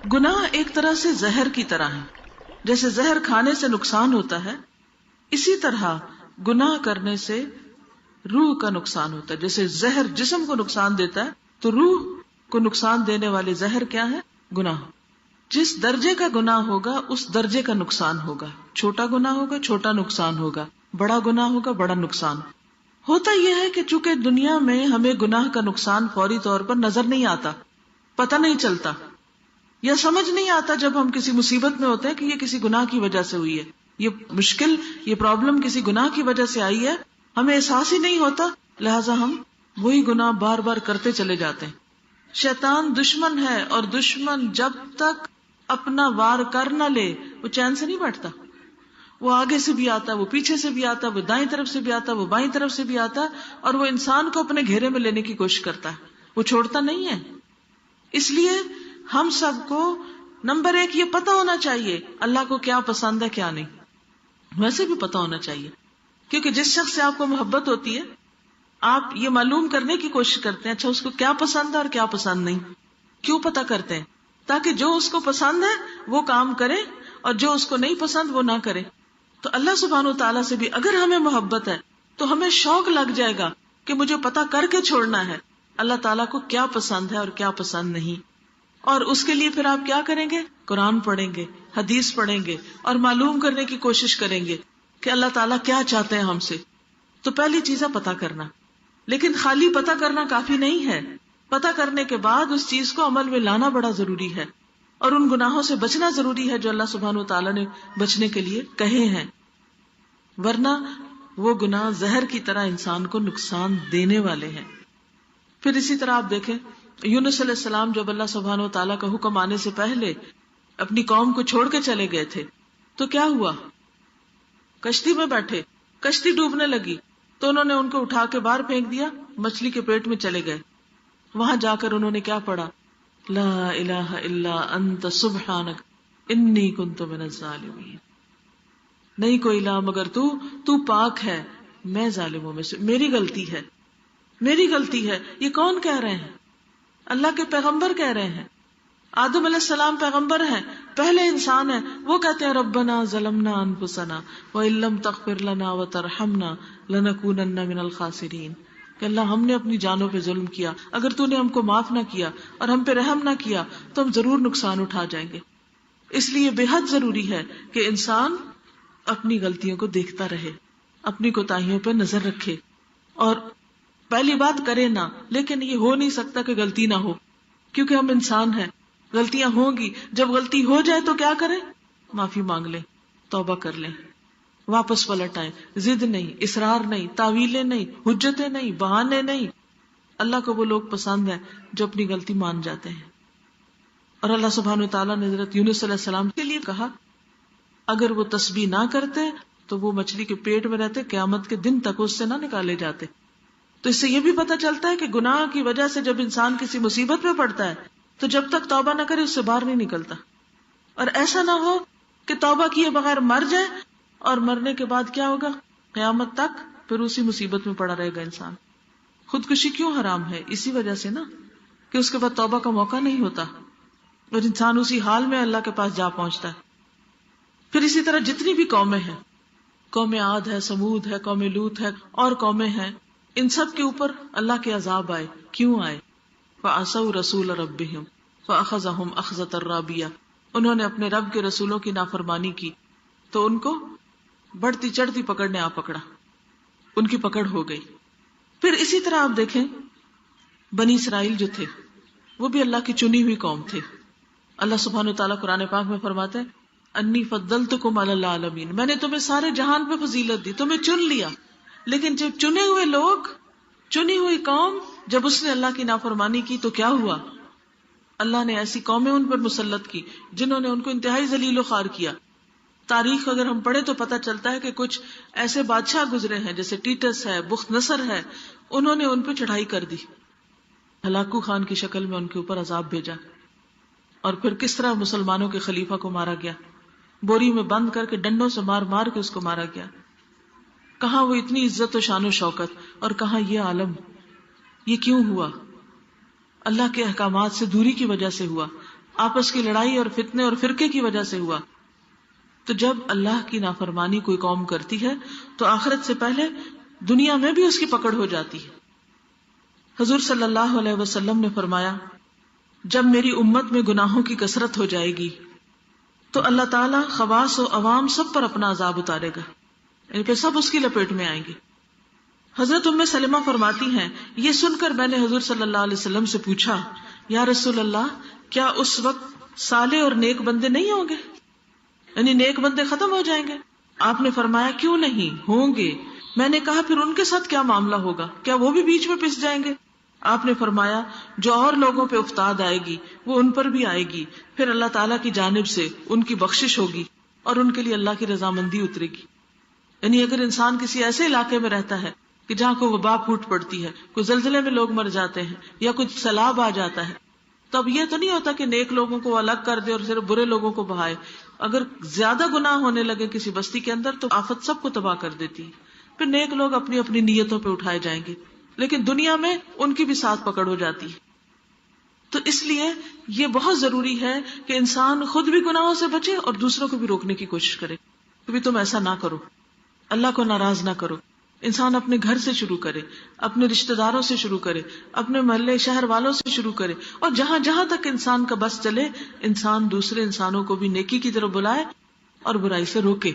گناہ ایک طرح سے زہر کی طرح ہے. جیسے زہر کھانے سے نقصان ہوتا ہے، اسی طرح گناہ کرنے سے روح کا نقصان ہوتا ہے. جیسے زہر جسم کو نقصان دیتا ہے تو روح کو نقصان دینے والے زہر کیا ہے؟ گناہ. جس درجے کا گناہ ہوگا اس درجے کا نقصان ہوگا. چھوٹا گناہ ہوگا چھوٹا نقصان ہوگا، بڑا گناہ ہوگا بڑا نقصان. ہوتا یہ ہے کہ چونکہ دنیا میں ہمیں گناہ کا نقصان فوری طور پر نظر نہیں آتا، پتہ نہیں چلتا، یا سمجھ نہیں آتا جب ہم کسی مصیبت میں ہوتے ہیں کہ یہ کسی گناہ کی وجہ سے ہوئی ہے، یہ مشکل، یہ پرابلم کسی گناہ کی وجہ سے آئی ہے، ہمیں احساس ہی نہیں ہوتا، لہٰذا ہم وہی گناہ بار بار کرتے چلے جاتے ہیں. شیطان دشمن ہے، اور دشمن جب تک اپنا وار کر نہ لے وہ چین سے نہیں بیٹھتا. وہ آگے سے بھی آتا، وہ پیچھے سے بھی آتا، وہ دائیں طرف سے بھی آتا، وہ بائیں طرف سے بھی آتا، اور وہ انسان کو اپنے گھیرے میں لینے کی کوشش کرتا ہے، وہ چھوڑتا نہیں ہے. اس لیے ہم سب کو نمبر ایک یہ پتا ہونا چاہیے اللہ کو کیا پسند ہے کیا نہیں. ویسے بھی پتا ہونا چاہیے، کیونکہ جس شخص سے آپ کو محبت ہوتی ہے آپ یہ معلوم کرنے کی کوشش کرتے ہیں اچھا اس کو کیا پسند ہے اور کیا پسند نہیں. کیوں پتا کرتے ہیں؟ تاکہ جو اس کو پسند ہے وہ کام کرے اور جو اس کو نہیں پسند وہ نہ کرے. تو اللہ سبحانہ وتعالیٰ سے بھی اگر ہمیں محبت ہے تو ہمیں شوق لگ جائے گا کہ مجھے پتا کر کے چھوڑنا ہے اللہ تعالیٰ کو کیا پسند ہے اور کیا پسند نہیں. اور اس کے لیے پھر آپ کیا کریں گے؟ قرآن پڑھیں گے، حدیث پڑھیں گے، اور معلوم کرنے کی کوشش کریں گے کہ اللہ تعالیٰ کیا چاہتے ہیں ہم سے. تو پہلی چیز ہے پتا کرنا. لیکن خالی پتا کرنا کافی نہیں ہے. پتا کرنے کے بعد اس چیز کو عمل میں لانا بڑا ضروری ہے، اور ان گناہوں سے بچنا ضروری ہے جو اللہ سبحانہ وتعالیٰ نے بچنے کے لیے کہے ہیں، ورنہ وہ گناہ زہر کی طرح انسان کو نقصان دینے والے ہیں. پھر اسی طرح آپ دیکھیں یونس علیہ السلام جب اللہ سبحانہ وتعالیٰ کا حکم آنے سے پہلے اپنی قوم کو چھوڑ کے چلے گئے تھے تو کیا ہوا؟ کشتی میں بیٹھے، کشتی ڈوبنے لگی تو انہوں نے ان کو اٹھا کے باہر پھینک دیا، مچھلی کے پیٹ میں چلے گئے. وہاں جا کر انہوں نے کیا پڑھا؟ لا الہ الا انت سبحانک انی کنت من الظالمین. نہیں کوئی الہ مگر تو پاک ہے، میں ظالموں میں سے، میری غلطی ہے، میری غلطی ہے. یہ کون کہہ رہے ہیں؟ اللہ کے پیغمبر کہہ رہے ہیں. آدم علیہ السلام پیغمبر ہیں، پہلے انسان ہیں، وہ کہتے ہیں ربنا ظلمنا انفسنا وان لم تغفر لنا وترحمنا لنکونن من الخاسرین. کہ اللہ ہم نے اپنی جانوں پہ ظلم کیا، اگر تو نے ہم کو معاف نہ کیا اور ہم پہ رحم نہ کیا تو ہم ضرور نقصان اٹھا جائیں گے. اس لیے بے حد ضروری ہے کہ انسان اپنی غلطیوں کو دیکھتا رہے، اپنی کوتاہیوں پہ نظر رکھے، اور پہلی بات کرے نہ. لیکن یہ ہو نہیں سکتا کہ غلطی نہ ہو، کیونکہ ہم انسان ہیں، غلطیاں ہوں گی. جب غلطی ہو جائے تو کیا کریں؟ معافی مانگ لیں، توبہ کر لیں، واپس پلٹ آئیں. ضد نہیں، اصرار نہیں، تعویلیں نہیں، حجتیں نہیں، بہانے نہیں. اللہ کو وہ لوگ پسند ہیں جو اپنی غلطی مان جاتے ہیں. اور اللہ سبحانہ وتعالیٰ نے حضرت یونس علیہ السلام کے لیے کہا اگر وہ تسبیح نہ کرتے تو وہ مچھلی کے پیٹ میں رہتے، قیامت کے دن تک اس سے نہ نکالے جاتے. تو اس سے یہ بھی پتہ چلتا ہے کہ گناہ کی وجہ سے جب انسان کسی مصیبت میں پڑتا ہے تو جب تک توبہ نہ کرے اس سے باہر نہیں نکلتا. اور ایسا نہ ہو کہ توبہ کیے بغیر مر جائے اور مرنے کے بعد کیا ہوگا؟ قیامت تک پھر اسی مصیبت میں پڑا رہے گا انسان. خودکشی کیوں حرام ہے؟ اسی وجہ سے نا کہ اس کے بعد توبہ کا موقع نہیں ہوتا اور انسان اسی حال میں اللہ کے پاس جا پہنچتا ہے. پھر اسی طرح جتنی بھی قومیں ہیں، قوم عاد ہے، سمود ہے، قوم لوط ہے، اور قومیں ہیں، ان سب کے اوپر اللہ کے عذاب آئے. کیوں آئے؟ فعصوا رسول ربهم فاخذهم اخذۃ رابیہ. انہوں نے اپنے رب کے رسولوں کی نافرمانی کی تو ان کو بڑھتی چڑھتی پکڑنے آ پکڑا، ان کی پکڑ ہو گئی. پھر اسی طرح آپ دیکھیں بنی اسرائیل جو تھے وہ بھی اللہ کی چنی ہوئی قوم تھے. اللہ سبحانہ وتعالیٰ قرآن پاک میں فرماتے ہیں انی فضلتکم علی العالمین، میں نے تمہیں سارے جہان پہ فضیلت دی، تمہیں چن لیا. لیکن جب چنے ہوئے لوگ، چنی ہوئی قوم، جب اس نے اللہ کی نافرمانی کی تو کیا ہوا؟ اللہ نے ایسی قومیں ان پر مسلط کی جنہوں نے ان کو انتہائی ذلیل و خوار کیا. تاریخ اگر ہم پڑھیں تو پتہ چلتا ہے کہ کچھ ایسے بادشاہ گزرے ہیں جیسے ٹیٹس ہے، بخت نصر ہے، انہوں نے ان پہ چڑھائی کر دی، ہلاکو خان کی شکل میں ان کے اوپر عذاب بھیجا. اور پھر کس طرح مسلمانوں کے خلیفہ کو مارا گیا، بوری میں بند کر کے ڈنڈوں سے مار مار کے اس کو مارا گیا. کہاں وہ اتنی عزت و شان و شوکت، اور کہاں یہ عالم. یہ کیوں ہوا؟ اللہ کے احکامات سے دوری کی وجہ سے ہوا. آپس کی لڑائی اور فتنے اور فرقے کی وجہ سے ہوا. تو جب اللہ کی نافرمانی کوئی قوم کرتی ہے تو آخرت سے پہلے دنیا میں بھی اس کی پکڑ ہو جاتی ہے. حضور صلی اللہ علیہ وسلم نے فرمایا جب میری امت میں گناہوں کی کثرت ہو جائے گی تو اللہ تعالیٰ خواص و عوام سب پر اپنا عذاب اتارے گا، یعنی پھر سب اس کی لپیٹ میں آئیں گے. حضرت ام سلمہ فرماتی ہیں یہ سن کر میں نے حضور صلی اللہ علیہ وسلم سے پوچھا یا رسول اللہ کیا اس وقت صالح اور نیک بندے نہیں ہوں گے، یعنی نیک بندے ختم ہو جائیں گے؟ آپ نے فرمایا کیوں نہیں ہوں گے. میں نے کہا پھر ان کے ساتھ کیا معاملہ ہوگا، کیا وہ بھی بیچ میں پس جائیں گے؟ آپ نے فرمایا جو اور لوگوں پہ افتاد آئے گی وہ ان پر بھی آئے گی، پھر اللہ تعالیٰ کی جانب سے ان کی بخشش ہوگی اور ان کے لیے اللہ کی رضامندی اترے گی. یعنی اگر انسان کسی ایسے علاقے میں رہتا ہے کہ جہاں کوئی وبا پھوٹ پڑتی ہے، کوئی زلزلے میں لوگ مر جاتے ہیں یا کچھ سیلاب آ جاتا ہے، تو اب یہ تو نہیں ہوتا کہ نیک لوگوں کو الگ کر دے اور صرف برے لوگوں کو بہائے. اگر زیادہ گناہ ہونے لگے کسی بستی کے اندر تو آفت سب کو تباہ کر دیتی ہے، پھر نیک لوگ اپنی اپنی نیتوں پہ اٹھائے جائیں گے، لیکن دنیا میں ان کی بھی ساتھ پکڑ ہو جاتی ہے. تو اس لیے یہ بہت ضروری ہے کہ انسان خود بھی گناہوں سے بچے اور دوسروں کو بھی روکنے کی کوشش کرے. کبھی تم ایسا نہ کرو، اللہ کو ناراض نہ کرو. انسان اپنے گھر سے شروع کرے، اپنے رشتہ داروں سے شروع کرے، اپنے محلے شہر والوں سے شروع کرے، اور جہاں جہاں تک انسان کا بس چلے انسان دوسرے انسانوں کو بھی نیکی کی طرف بلائے اور برائی سے روکے.